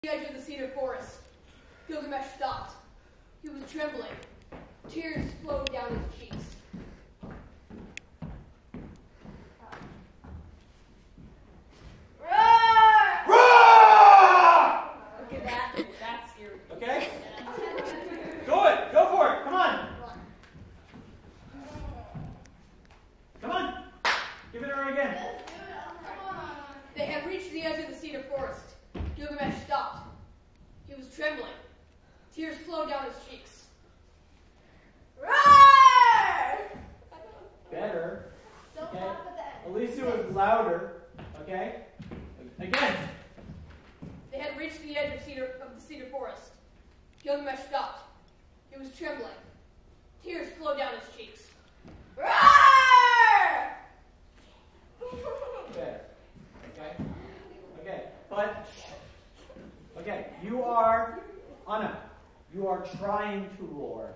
The edge of the cedar forest. Gilgamesh stopped. He was trembling. Tears flowed down his cheeks. Look at that. That's your... Okay? Good. Go for it. Come on. Come on. Give it her again. They had reached the edge of the cedar forest. Gilgamesh stopped. He was trembling. Tears flowed down his cheeks. Better. Okay? At least it was louder. Okay? Again. They had reached the edge of the cedar forest. Gilgamesh stopped. He was trembling. Tears flowed down his cheeks. Better. Okay? Okay. But, okay, you are, Anna, you are trying to roar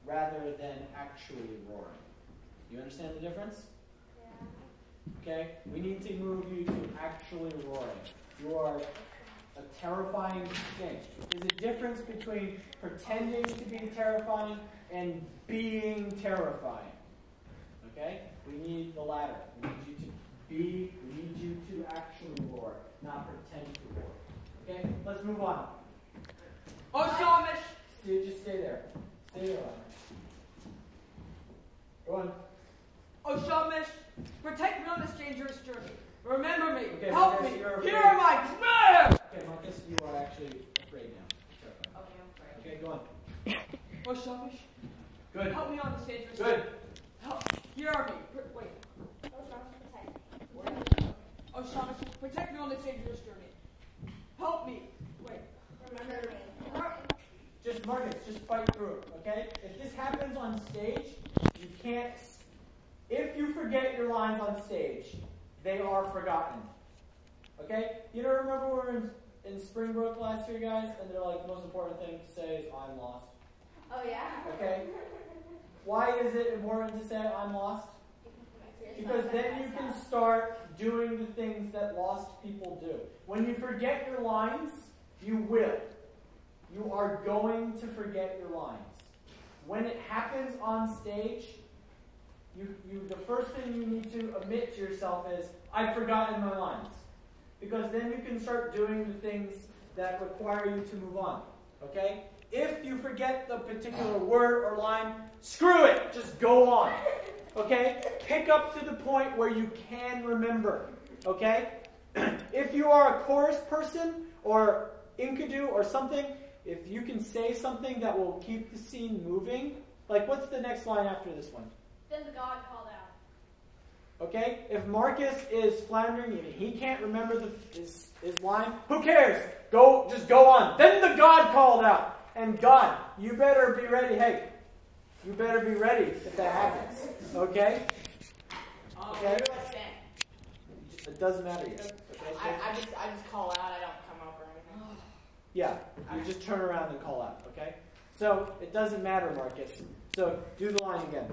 rather than actually roaring. You understand the difference? Yeah. Okay? We need to move you to actually roaring. You are a terrifying thing. There's a difference between pretending to be terrifying and being terrifying. Okay? We need the latter. We need you to be, we need you to actually roar, not pretend to roar. Okay? Let's move on. Gilgamesh! Just stay there. Stay there. Go on. Gilgamesh, protect me on this dangerous journey. Remember me. Okay, Help Marcus, me. you're Here afraid. are my prayers. Okay, Marcus, you are actually afraid now. Terrified. Okay, I'm afraid. Okay, go on. Gilgamesh, Good. help me on this dangerous Good. journey. Help. Here are me. Wait. Gilgamesh, protect me on this dangerous journey. Help me. Wait. Remember me. Just, Marcus, just fight through it, okay? If this happens on stage, you can't... If you forget your lines on stage, they are forgotten. Okay? You don't remember we were in Springbrook last year, guys? And they're like, the most important thing to say is, I'm lost. Oh, yeah? Okay? Why is it important to say, I'm lost? Because then you can start doing the things that lost people do. When you forget your lines, you will. You are going to forget your lines. When it happens on stage, the first thing you need to admit to yourself is, I've forgotten my lines. Because then you can start doing the things that require you to move on. Okay? If you forget the particular word or line, screw it! Just go on. Okay? Pick up to the point where you can remember. Okay? If you are a chorus person or Enkidu or something, if you can say something that will keep the scene moving, like what's the next line after this one? Then the god called out. Okay? If Marcus is floundering and he can't remember his line, who cares? Just go on. Then the god called out. And God, you better be ready. Hey, you better be ready if that happens. Okay? Okay? It doesn't matter yet. Okay? I just call out. I don't come up or anything. Yeah, you just turn around and call out, okay? So, it doesn't matter, Marcus. So, do the line again.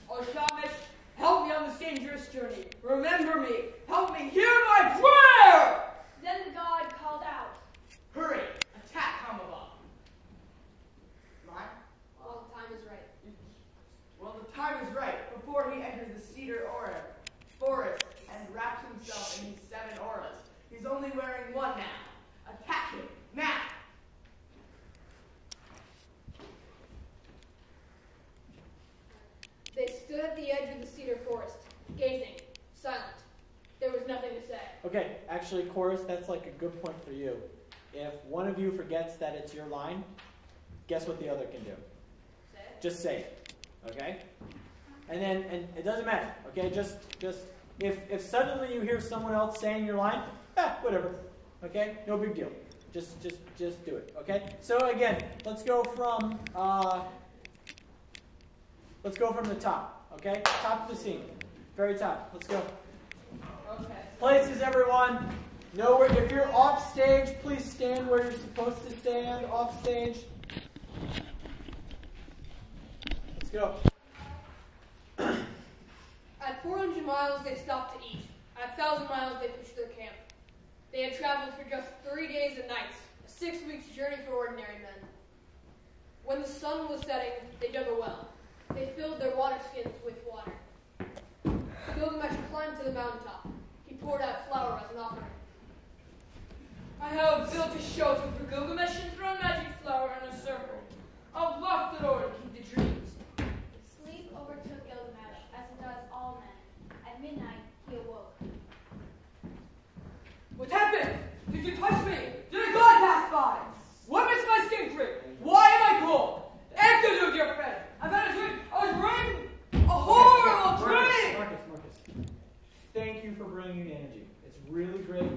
Gilgamesh, help me on this dangerous journey. Remember me. Help me hear my prayer. Then the god called out. Hurry. Attack Hamaba. Mine? Well, the time is right. Well, the time is right. Before he enters the cedar forest and wraps himself in these 7 auras. He's only wearing one now. Attack him now. They stood at the edge of the cedar forest, gazing, silent. There was nothing to say. Okay, actually, chorus, that's like a good point for you. If one of you forgets that it's your line, guess what the other can do? Say it. Just say it, okay? And it doesn't matter, okay? Just if suddenly you hear someone else saying your line, whatever, okay? No big deal. Just do it, okay? So again, let's go from the top, okay? Top of the scene, very top. Let's go. Okay. Places, everyone. If you're off stage, please stand where you're supposed to stand. Off stage. Let's go. At 400 miles, they stopped to eat. At 1,000 miles, they pitched their camp. They had traveled for just 3 days and nights, a 6 weeks journey for ordinary men. When the sun was setting, they dug a well. They filled their water skins with water. Gilgamesh climbed to the mountaintop. He poured out flour as an offering. I have built a shelter for Gilgamesh and thrown magic flour in a circle. I've locked the door to keep the dreams. Sleep overtook Gilgamesh, as it does all men. At midnight, he awoke. What happened? Did you touch me? Did a god pass by? What makes my skin creep? Why am I cold? Answer you, dear friend. I've had a dream. A horrible dream. Marcus. Thank you for bringing the energy. It's really great,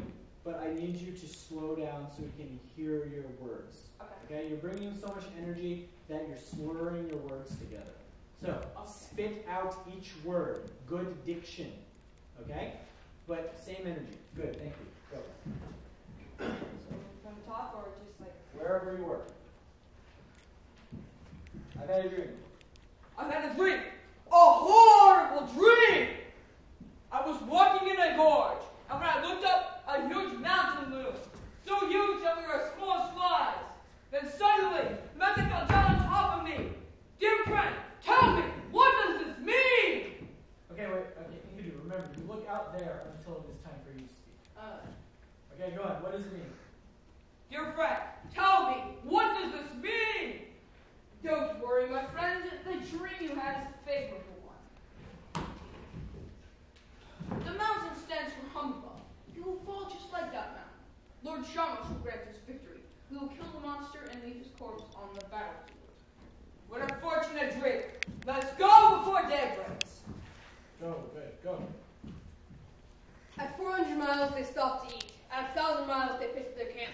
but I need you to slow down so we can hear your words. Okay? You're bringing so much energy that you're slurring your words together. So, spit out each word. Good diction. Okay? But same energy. Good, thank you. Go. So from the top or just like... Wherever you were. I've had a dream. I've had a dream. A horrible dream. I was walking in a gorge, and when I looked up, a huge mountain loomed. So huge that we were as small as flies. Then suddenly, the mountain fell down on top of me. Dear friend, tell me, what does this mean? Okay, wait. Okay, Enkidu, remember, you look out there until it is time for you to speak. Okay, go on. What does it mean? Dear friend, tell me, what does this mean? Don't worry, my friend. The dream you had is a favorable one. The mountain stands for humbug. He will fall just like that mountain. Lord Shamash will grant us victory. We will kill the monster and leave his corpse on the battlefield. What a fortunate dream. Let's go before day breaks. Go, good, go. At 400 miles, they stopped to eat. At 1,000 miles, they pitched their camp.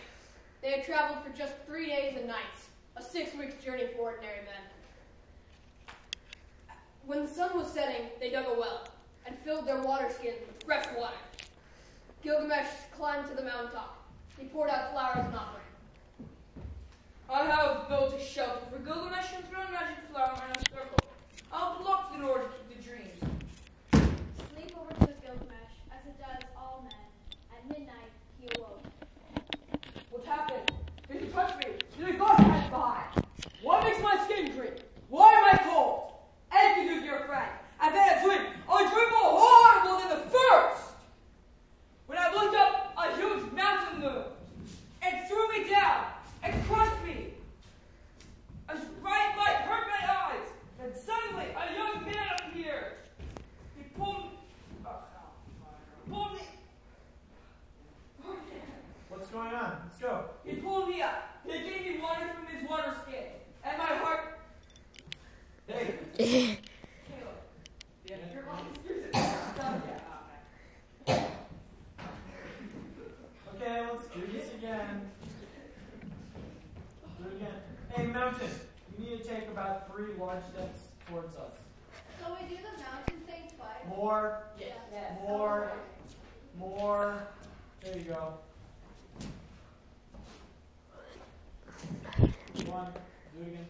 They had traveled for just 3 days and nights, a 6 weeks journey for ordinary men. When the sun was setting, they dug a well and filled their water skins with fresh water. Gilgamesh climbed to the mountaintop. He poured out flour as an offering. I have built a shelter for Gilgamesh and thrown magic flour in a circle. I've locked the door to keep the dreams. Sleep overtook Gilgamesh, as it does all men. At midnight, he awoke. What happened? Did you touch me? Did a god pass by? What makes my skin creep? Why am I cold? Answer you, dear friend. I've had a dream more horrible than the first. When I looked up, a huge mountain loomed. It threw me down. It crushed me. A bright light hurt my eyes. Then suddenly, a young man appeared. He pulled me. What's going on? Let's go. He pulled me up. He gave me water from his water skin. And my heart... Hey. Caleb. Yeah, your Okay, let's do this again. Do it again. Hey, Mountain, you need to take about 3 large steps towards us. So we do the mountain thing twice? More. Yes. More. There you go. Come on, do it again.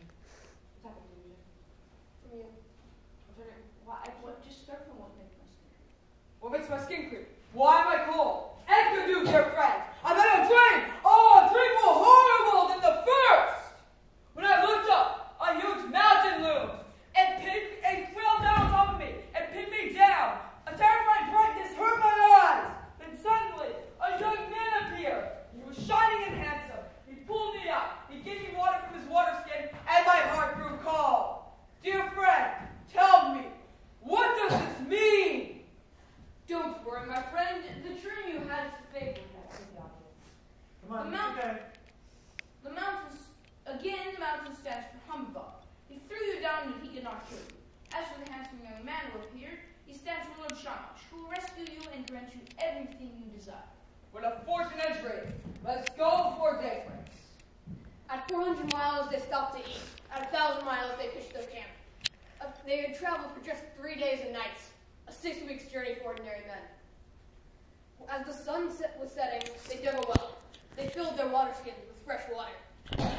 Just start from what makes my skin creep. What makes my skin creep? Why am I cold? Answer you, dear friend. I've had a dream. Oh, a dream more horrible than the first. When I looked up, a huge mountain loomed. It fell down on top of me and pinned me down. A terrifying brightness hurt my eyes. Then suddenly, a young man appeared. He was shining and handsome. He pulled me up. He gave me water from his water skin, and my heart grew cold. Dear friend, tell me, what does this mean? Don't worry, my friend. The dream you had is a favorable. Come on, The mountain stands for humbug. He threw you down and he cannot kill you. As for the handsome young man who appeared, he stands for Lord Shamash, who will rescue you and grant you everything you desire. What a fortunate dream. Let's go before day breaks. At 400 miles, they stopped to eat. At 1,000 miles, they pitched their camp. They had traveled for just 3 days and nights, a 6 weeks journey for ordinary men. As the sun was setting, they dug a well. They filled their water skins with fresh water.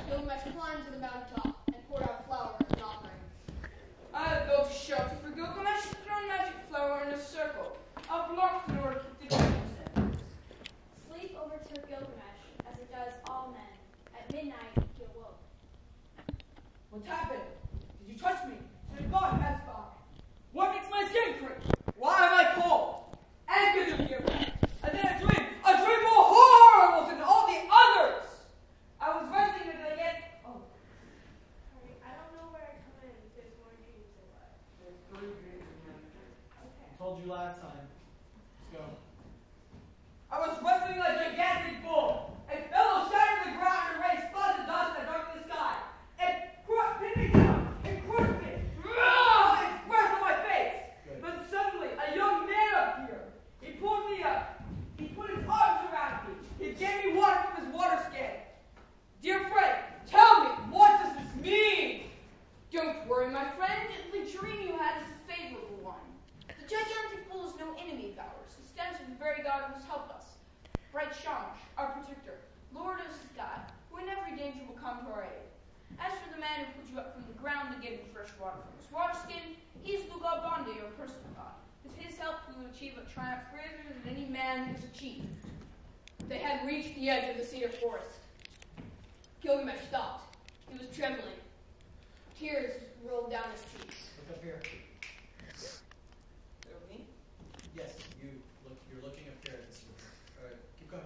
Gilgamesh climbed to the mountaintop and poured out flour as an offering. I have built a shelter for Gilgamesh and thrown magic flour in a circle. I've locked the door to keep the dreams in. Sleep overtook Gilgamesh, as it does come to our aid. As for the man who put you up from the ground to give you fresh water from his water skin, he's the god Bonda, your personal god. With his help, you will achieve a triumph greater than any man has achieved. They had reached the edge of the cedar forest. Gilgamesh stopped. He was trembling. Tears rolled down his cheeks. Look up here. Me? Yes, you're looking up here at this room. Alright, keep going.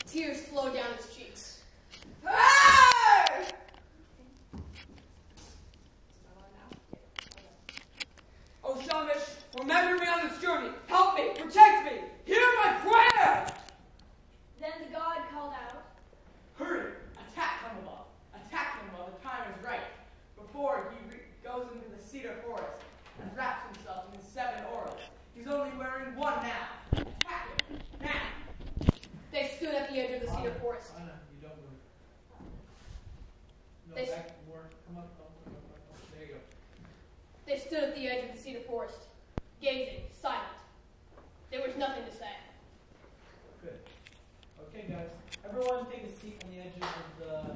Tears flowed down his cheeks. Oh, Shamash, remember me on this journey. Help me, protect me. Hear my prayer. Then the god called out, Hurry, attack him above. Attack him while the time is right. Before he goes into the cedar forest and wraps himself in his 7 orals. He's only wearing 1 now. Attack him, now. They stood at the edge of the cedar forest. Anna, you don't move. No, They- back more. Come up. There you go. They stood at the edge of the cedar forest, gazing, silent. There was nothing to say. Good. Okay, guys. Everyone take a seat on the edges of the